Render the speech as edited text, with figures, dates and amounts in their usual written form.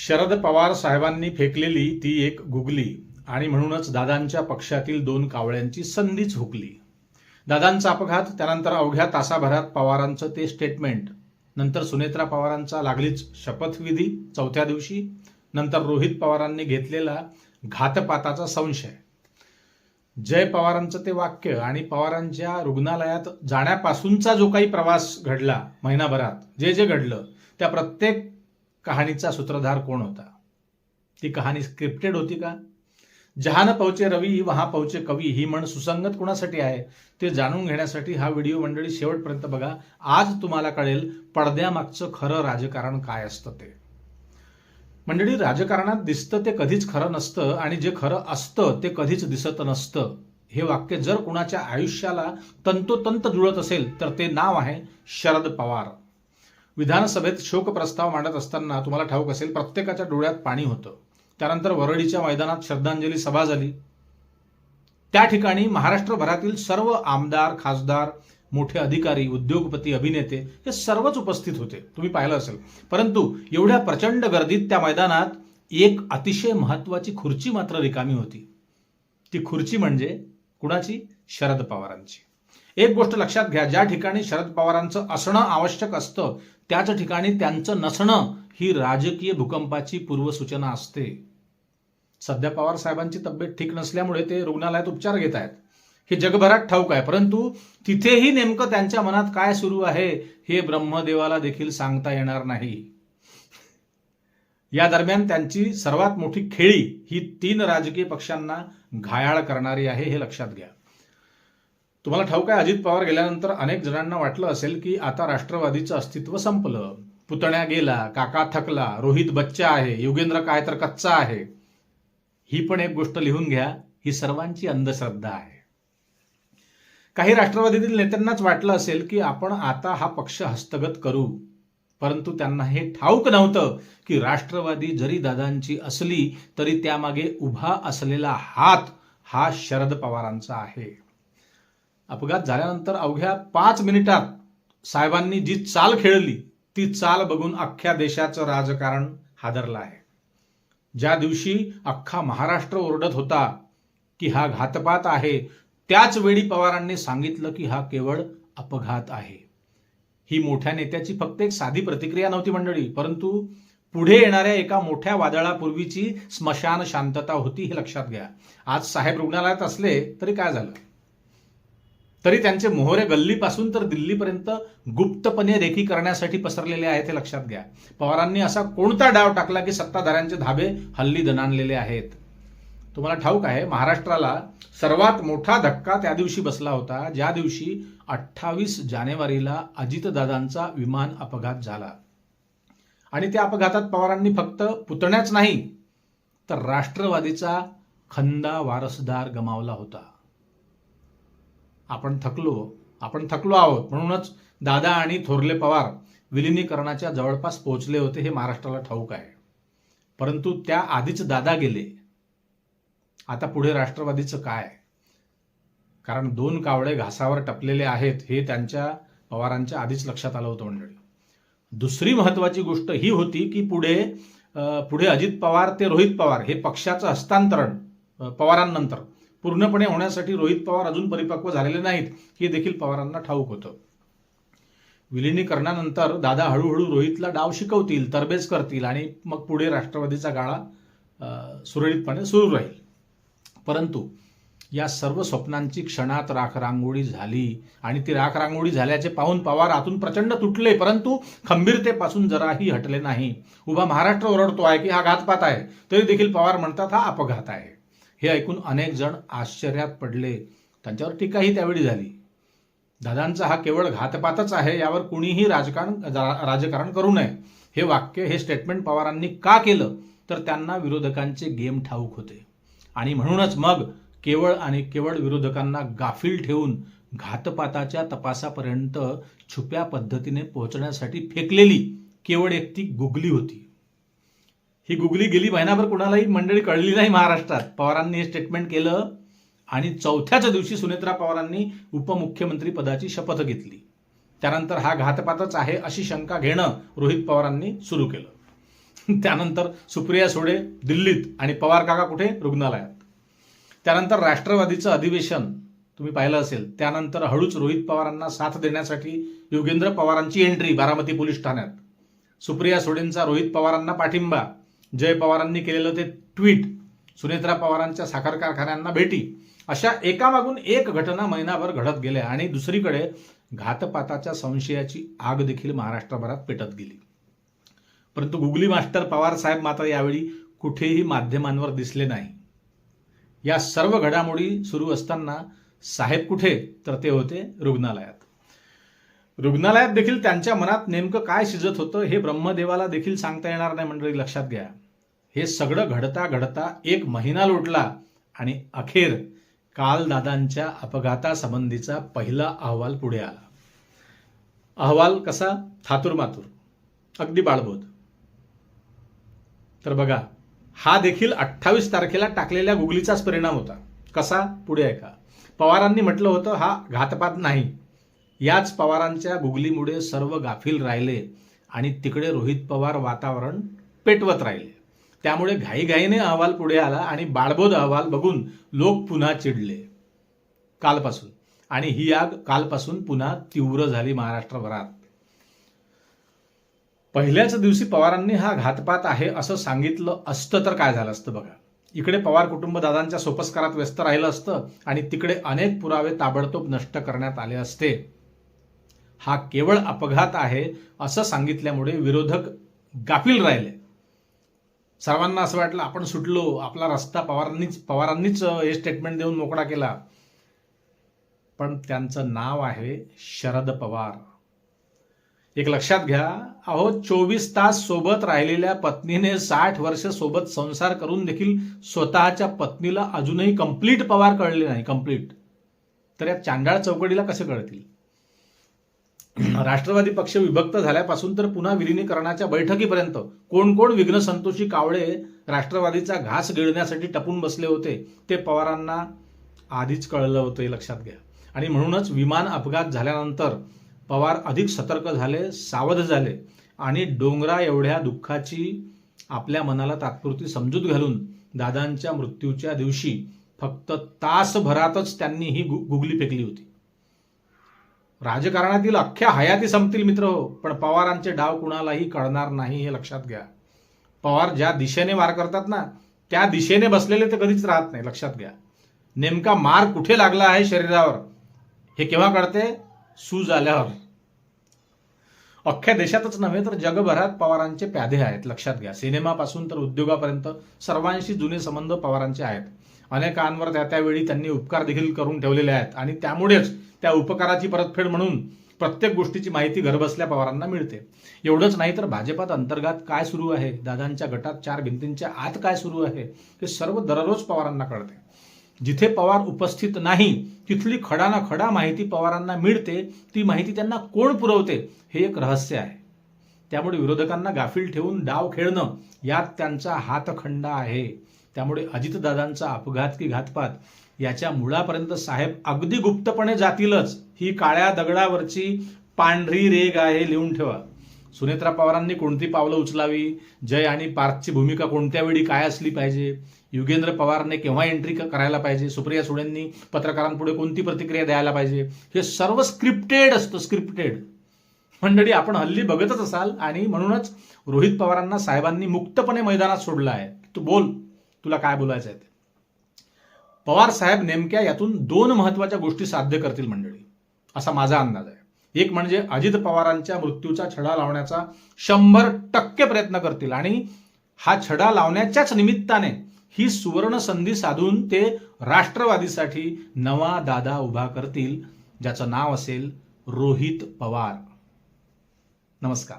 शरद पवार साहेबांनी फेकलेली ती एक गुगली आणि म्हणूनच दादांच्या पक्षातील दोन कावळ्यांची संधीच हुकली. दादांचा अपघात, त्यानंतर अवघ्या तासाभरात पवारांचं ते स्टेटमेंट, नंतर सुनेत्रा पवारांचा लागलीच शपथविधी चौथ्या दिवशी, नंतर रोहित पवारांनी घेतलेला घातपाताचा संशय, जय पवारांचं ते वाक्य आणि पवारांच्या रुग्णालयात जाण्यापासूनचा जो काही प्रवास घडला महिनाभरात, जे जे घडलं त्या प्रत्येक कहाणीचा सूत्रधार कोण होता? ती कहाणी स्क्रिप्टेड होती का? जहां पहुंचे रवी वहां पहुंचे कवी ही म्हण सुसंगत कुणासाठी आहे ते जाणून घेण्यासाठी हा व्हिडिओ मंडळी शेवटपर्यंत बघा. आज तुम्हाला कळेल पडद्यामागचं खरं राजकारण काय असतं ते. मंडळी, राजकारणात दिसतं ते कधीच खरं नसतं आणि जे खरं असतं ते कधीच दिसत नसतं. हे वाक्य जर कुणाच्या आयुष्याला तंतोतंत जुळत असेल तर ते नाव आहे शरद पवार. विधानसभेत शोक प्रस्ताव मांडत असताना तुम्हाला ठाऊक असेल प्रत्येकाच्या डोळ्यात पाणी होतं. त्यानंतर वरळीच्या मैदानात श्रद्धांजली सभा झाली. त्या ठिकाणी महाराष्ट्रभरातील सर्व आमदार, खासदार, मोठे अधिकारी, उद्योगपती, अभिनेते हे सर्वच उपस्थित होते, तुम्ही पाहिलं असेल. परंतु एवढ्या प्रचंड गर्दीत त्या मैदानात एक अतिशय महत्वाची खुर्ची मात्र रिकामी होती. ती खुर्ची म्हणजे कुणाची? शरद पवारांची. एक गोष्ट लक्षात घ्या, ज्या ठिकाणी शरद पवारांचं असणं आवश्यक असतं त्याच ठिकाणी त्यांचं नसणं ही राजकीय भूकंपाची पूर्वसूचना असते. सध्या पवार साहेबांची तब्येत ठीक नसल्यामुळे ते रुग्णालयात उपचार घेत आहेत, हे जगभरात ठाऊक आहे. परंतु तिथेही नेमकं त्यांच्या मनात काय सुरू आहे हे ब्रह्मदेवाला देखील सांगता येणार नाही. या दरम्यान त्यांची सर्वात मोठी खेळी ही 3 राजकीय पक्षांना घायाळ करणारी आहे, हे लक्षात घ्या. तुम्हाला ठाऊक आहे, अजित पवार गेल्यानंतर अनेक जणांना वाटलं असेल की आता राष्ट्रवादीचं अस्तित्व संपलं, पुतण्या गेला, काका थकला, रोहित बच्चा आहे, योगेंद्र काय तर कच्चा आहे. ही पण एक गोष्ट लिहून घ्या, ही सर्वांची अंधश्रद्धा आहे. काही राष्ट्रवादीतील नेत्यांनाच वाटलं असेल की आपण आता हा पक्ष हस्तगत करू, परंतु त्यांना हे ठाऊक नव्हतं की राष्ट्रवादी जरी दादांची असली तरी त्यामागे उभा असलेला हात हा शरद पवारांचा आहे. अपघात झाल्यानंतर अवघ्या 5 मिनिटात साहेबांनी जी चाल खेळली ती चाल बघून अख्ख्या देशाचं राजकारण हादरलं आहे. ज्या दिवशी अख्खा महाराष्ट्र ओरडत होता की हा घातपात आहे, त्याच वेळी पवारांनी सांगितलं की हा केवळ अपघात आहे. ही मोठ्या नेत्याची फक्त एक साधी प्रतिक्रिया नव्हती मंडळी, परंतु पुढे येणाऱ्या एका मोठ्या वादळापूर्वीची स्मशान शांतता होती, हे लक्षात घ्या. आज साहेब रुग्णालयात असले तरी काय झालं, तरी त्यांचे मोहरे गल्लीपासून तर दिल्लीपर्यंत गुप्तपणे रेकी करण्यासाठी पसरलेले आहेत, हे लक्षात घ्या. पवारांनी असा कोणता डाव टाकला की सत्ताधाऱ्यांचे धाबे हल्ली दणाणलेले आहेत? तुम्हाला ठाऊक आहे, महाराष्ट्राला सर्वात मोठा धक्का त्या दिवशी बसला होता ज्या दिवशी 28 जानेवारीला अजितदादांचा विमान अपघात झाला. आणि त्या अपघातात पवारांनी फक्त पुतण्याच नाही तर राष्ट्रवादीचा खंदा वारसदार गमावला होता. आपण थकलो आहोत, म्हणूनच दादा आणि थोरले पवार विलिनीकरणाच्या जवळपास पोहोचले होते, हे महाराष्ट्राला ठाऊक आहे. परंतु त्या आधीच दादा गेले. आता पुढे राष्ट्रवादीचं काय? कारण 2 कावळे घासावर टपलेले आहेत हे त्यांच्या पवारांच्या आधीच लक्षात आलं होतं मंडळी. दुसरी महत्वाची गोष्ट ही होती की पुढे अजित पवार ते रोहित पवार हे पक्षाचं हस्तांतरण पवारांनंतर पूर्णपणे होण्यासाठी रोहित पवार अजून परिपक्व झालेले नाहीत, हे देखील पवारांना ठाऊक होतं. विलिनीकरणानंतर दादा हळूहळू रोहितला डाव शिकवतील, तरबेज करतील आणि मग पुढे राष्ट्रवादीचा गाळा सुरळीतपणे सुरू राहील. परंतु या सर्व स्वप्नांची क्षणात राखरांगोळी झाली आणि ती राखरांगोळी झाल्याचे पाहून पवार आतून प्रचंड तुटले, परंतु खंबीरतेपासून जराही हटले नाही. उभा महाराष्ट्र ओरडतो आहे की हा घातपात आहे, तरी देखील पवार म्हणतात हा अपघात आहे. हे ऐकून अनेक जण आश्चर्यात पडले, त्यांच्यावर टीकाही त्यावेळी झाली. दादांचा हा केवळ घातपातच आहे, यावर कुणीही राजकारण करू नये. हे वाक्य, हे स्टेटमेंट पवारांनी का केलं तर त्यांना विरोधकांचे गेम ठाऊक होते आणि म्हणूनच मग केवळ आणि केवळ विरोधकांना गाफील ठेवून घातपाताच्या तपासापर्यंत छुप्या पद्धतीने पोहोचण्यासाठी फेकलेली केवळ एक ती गुगली होती. ही गुगली गेली महिनाभर कुणालाही मंडळी कळली नाही महाराष्ट्रात. पवारांनी हे स्टेटमेंट केलं आणि चौथ्याच दिवशी सुनेत्रा पवारांनी उपमुख्यमंत्री पदाची शपथ घेतली. त्यानंतर हा घातपातच आहे अशी शंका घेणं रोहित पवारांनी सुरू केलं. त्यानंतर सुप्रिया सुळे दिल्लीत आणि पवार काका कुठे? रुग्णालयात. त्यानंतर राष्ट्रवादीचं अधिवेशन तुम्ही पाहिलं असेल. त्यानंतर हळूच रोहित पवारांना साथ देण्यासाठी योगेंद्र पवारांची एंट्री बारामती पोलीस ठाण्यात. सुप्रिया सुळेंचा रोहित पवारांना पाठिंबा, जय पवारांनी केलेलं ते ट्विट, सुनेत्रा पवारांच्या साखर कारखान्यांना भेटी, अशा एकामागून एक घटना महिनाभर घडत गेल्या आणि दुसरीकडे घातपाताच्या संशयाची आग देखील महाराष्ट्रभरात पेटत गेली. परंतु गुगली मास्टर पवार साहेब मात्र यावेळी कुठेही माध्यमांवर दिसले नाही. या सर्व घडामोडी सुरू असताना साहेब कुठे? तर ते होते रुग्णालयात. रुग्णालयात देखील त्यांच्या मनात नेमकं काय शिजत होतं हे ब्रह्मदेवाला देखील सांगता येणार नाही. मंडळी लक्षात घ्या, हे सगळं घडता घडता एक महिना लोटला आणि अखेर काल दादांच्या अपघातासंबंधीचा पहिला अहवाल पुढे आला. अहवाल कसा? थातुरमातुर, अगदी बाळबोध. तर बघा, हा देखील 28 तारखेला टाकलेल्या गुगलीचाच परिणाम होता. कसा? पुढे ऐका. पवारांनी म्हटलं होतं हा घातपात नाही. याच पवारांच्या गुगलीमुळे सर्व गाफील राहिले आणि तिकडे रोहित पवार वातावरण पेटवत राहिले. त्यामुळे घाईघाईने अहवाल पुढे आला आणि बाळबोध अहवाल बघून लोक पुन्हा चिडले कालपासून. आणि ही आग कालपासून पुन्हा तीव्र झाली महाराष्ट्रभरात. पहिल्याच दिवशी पवारांनी हा घातपात आहे असं सांगितलं असतं तर काय झालं असतं बघा. इकडे पवार कुटुंब दादांच्या सोपस्कारात व्यस्त राहिलं असतं आणि तिकडे अनेक पुरावे ताबडतोब नष्ट करण्यात आले असते. हा केवळ अपघात आहे असं सांगितल्यामुळे विरोधक गाफील राहिले. सर्वांना असं वाटलं आपण सुटलो, आपला रस्ता पवारांनीच हे स्टेटमेंट देऊन मोकळा केला. पण त्यांचं नाव आहे शरद पवार. एक लक्षात घ्या, अहो 24 तास सोबत राहिलेल्या पत्नीने 60 वर्ष सोबत संसार करून देखील स्वतःच्या पत्नीला अजूनही कंप्लीट पवार कळले नाही. कंप्लीट. तर या चांडाळ चौकडीला कसे कळतील? राष्ट्रवादी पक्ष विभक्त झाल्यापासून तर पुन्हा विलिनीकरणाच्या बैठकीपर्यंत कोण कोण विघ्न संतोषी कावळे राष्ट्रवादीचा घास गिळण्यासाठी टपून बसले होते ते पवारांना आधीच कळलं होतं, हे लक्षात घ्या. आणि म्हणूनच विमान अपघात झाल्यानंतर पवार अधिक सतर्क झाले, सावध झाले आणि डोंगरा एवढ्या दुःखाची आपल्या मनाला तात्पुरती समजूत घालून दादांच्या मृत्यूच्या दिवशी फक्त तासभरातच त्यांनी ही गुगली फेकली होती. राजकारणातील अख्ख्या हयाती संपतील मित्र हो, पण पवारांचे डाव कुणालाही कळणार नाही, हे लक्षात घ्या. पवार ज्या दिशेने वार करतात ना, त्या दिशेने बसलेले ते कधीच राहत नाही. लक्षात घ्या. नेमका मार कुठे लागला आहे शरीरावर हे केव्हा कळते? सूज आल्यावर. अख्ख्या देशातच नव्हे तर जगभरात पवारांचे प्यादे आहेत. लक्षात घ्या. सिनेमापासून तर उद्योगापर्यंत सर्वांशी जुने संबंध पवारांचे आहेत. अनेकांवर त्यावेळी त्यांनी उपकार देखील करून ठेवलेले आहेत आणि त्यामुळेच त्या उपकाराची परतफेड म्हणून प्रत्येक गोष्टीची माहिती घरबसल्या पवारांना मिळते. एवढंच नाही तर भाजपात अंतर्गत काय सुरू आहे, दादांच्या गटात 4 भिंतींच्या आत काय सुरू आहे, हे सर्व दररोज पवारांना कळते. जिथे पवार उपस्थित नाही तिथली खडा ना खडा माहिती पवारांना मिळते. ती माहिती त्यांना कोण पुरवते हे एक रहस्य आहे. त्यामुळे विरोधकांना गाफील ठेवून डाव खेळणं यात त्यांचा हातखंडा आहे. त्यामुळे अजितदादांचा अपघात की घातपात याच्या मुळापर्यंत साहेब अगदी गुप्तपणे जातीलच. ही काळ्या दगडावरची पांढरी रेघ आहे, लिहून ठेवा. सुनेत्रा पवारांनी कोणती पावलं उचलावी, जय आणि पार्थची भूमिका कोणत्या वेळी काय असली पाहिजे, योगेंद्र पवारने केव्हा एंट्री करायला पाहिजे, सुप्रिया सुळेंनी पत्रकारांपुढे कोणती प्रतिक्रिया द्यायला पाहिजे, हे सर्व स्क्रिप्टेड असतं. स्क्रिप्टेड मंडळी आपण हल्ली बघतच असाल आणि म्हणूनच रोहित पवारांना साहेबांनी मुक्तपणे मैदानात सोडलं आहे. तू बोल, तुला काय बोलायचं आहे ते. पवार साहेब नेमक्या यातून 2 महत्वाच्या गोष्टी साध्य करतील मंडळी, असा माझा अंदाज आहे. एक म्हणजे अजित पवारांच्या मृत्यूचा छडा लावण्याचा 100% प्रयत्न करतील आणि हा छडा लावण्याच्याच निमित्ताने ही सुवर्ण संधी साधून ते राष्ट्रवादीसाठी नवा दादा उभा करतील, ज्याचं नाव असेल रोहित पवार. नमस्कार.